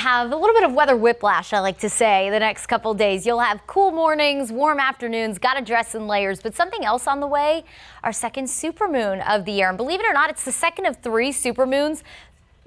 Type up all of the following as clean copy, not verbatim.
Have a little bit of weather whiplash, I like to say, the next couple days. You'll have cool mornings, warm afternoons, gotta dress in layers, but something else on the way, our second supermoon of the year. And believe it or not, it's the second of 3 supermoons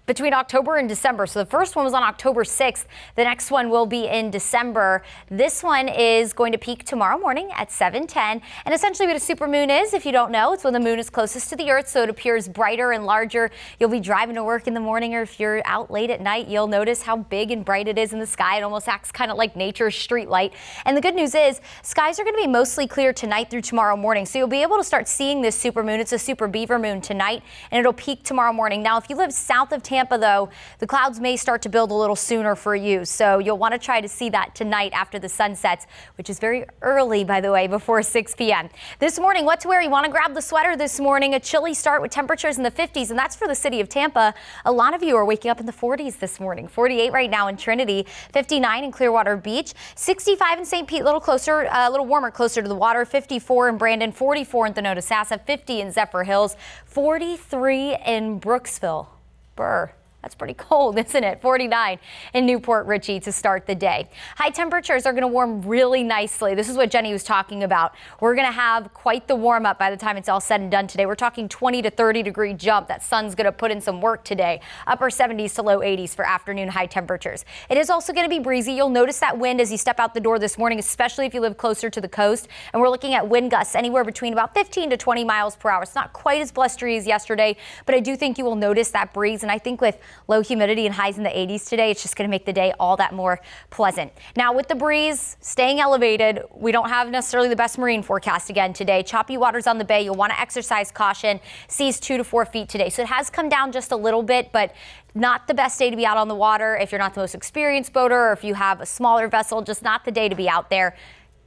between October and December. So the first one was on October 6th. The next one will be in December. This one is going to peak tomorrow morning at 7:10. And essentially what a supermoon is, if you don't know, it's when the moon is closest to the earth, so it appears brighter and larger. You'll be driving to work in the morning, or if you're out late at night, you'll notice how big and bright it is in the sky. It almost acts kind of like nature's street light. And the good news is skies are going to be mostly clear tonight through tomorrow morning. So you'll be able to start seeing this supermoon. It's a super beaver moon tonight, and it'll peak tomorrow morning. Now, if you live south of Tampa, though, the clouds may start to build a little sooner for you, so you'll want to try to see that tonight after the sun sets, which is very early, by the way, before 6 p.m. This morning, what to wear? You want to grab the sweater this morning. A chilly start with temperatures in the 50s, and that's for the city of Tampa. A lot of you are waking up in the 40s this morning. 48 right now in Trinity, 59 in Clearwater Beach, 65 in St. Pete, a little closer, a little warmer, closer to the water, 54 in Brandon, 44 in Thanodasassa, 50 in Zephyr Hills, 43 in Brooksville. Brr. That's pretty cold, isn't it? 49 in Newport Richey to start the day. High temperatures are going to warm really nicely. This is what Jenny was talking about. We're going to have quite the warm up by the time it's all said and done today. We're talking 20 to 30 degree jump. That sun's going to put in some work today. Upper 70s to low 80s for afternoon high temperatures. It is also going to be breezy. You'll notice that wind as you step out the door this morning, especially if you live closer to the coast. And we're looking at wind gusts anywhere between about 15 to 20 miles per hour. It's not quite as blustery as yesterday, but I do think you will notice that breeze. And I think with low humidity and highs in the 80s today, it's just going to make the day all that more pleasant. Now, with the breeze staying elevated, we don't have necessarily the best marine forecast again today. Choppy waters on the bay. You'll want to exercise caution. Seas 2 to 4 feet today. So it has come down just a little bit, but not the best day to be out on the water if you're not the most experienced boater, or if you have a smaller vessel, just not the day to be out there.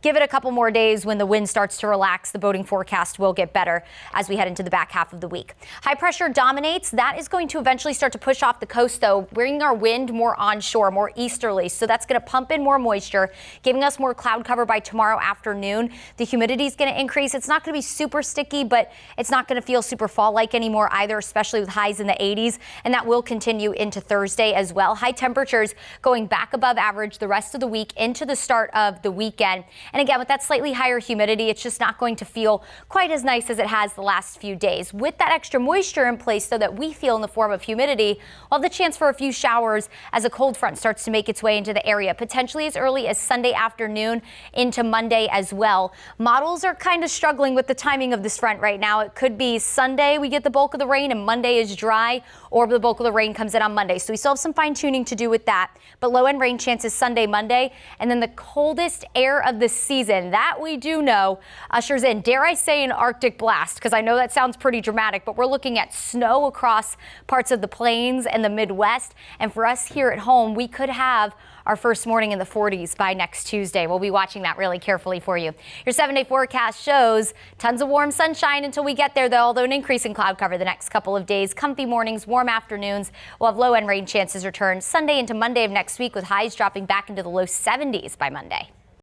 Give it a couple more days. When the wind starts to relax, the boating forecast will get better as we head into the back half of the week. High pressure dominates. That is going to eventually start to push off the coast, though, bringing our wind more onshore, more easterly. So that's going to pump in more moisture, giving us more cloud cover by tomorrow afternoon. The humidity is going to increase. It's not going to be super sticky, but it's not going to feel super fall-like anymore either, especially with highs in the 80s. And that will continue into Thursday as well. High temperatures going back above average the rest of the week into the start of the weekend. And again, with that slightly higher humidity, it's just not going to feel quite as nice as it has the last few days. With that extra moisture in place, so that we feel in the form of humidity, we'll have the chance for a few showers as a cold front starts to make its way into the area, potentially as early as Sunday afternoon into Monday as well. Models are kind of struggling with the timing of this front right now. It could be Sunday we get the bulk of the rain and Monday is dry, or the bulk of the rain comes in on Monday. So we still have some fine tuning to do with that. But low end rain chances Sunday, Monday, and then the coldest air of the season, that we do know, ushers in, dare I say, an Arctic blast, because I know that sounds pretty dramatic, but we're looking at snow across parts of the plains and the Midwest. And for us here at home, we could have our first morning in the 40s by next Tuesday. We'll be watching that really carefully for you. Your 7-day forecast shows tons of warm sunshine until we get there, though, although an increase in cloud cover the next couple of days. Comfy mornings, warm afternoons. We'll have low end rain chances return Sunday into Monday of next week, with highs dropping back into the low 70s by Monday.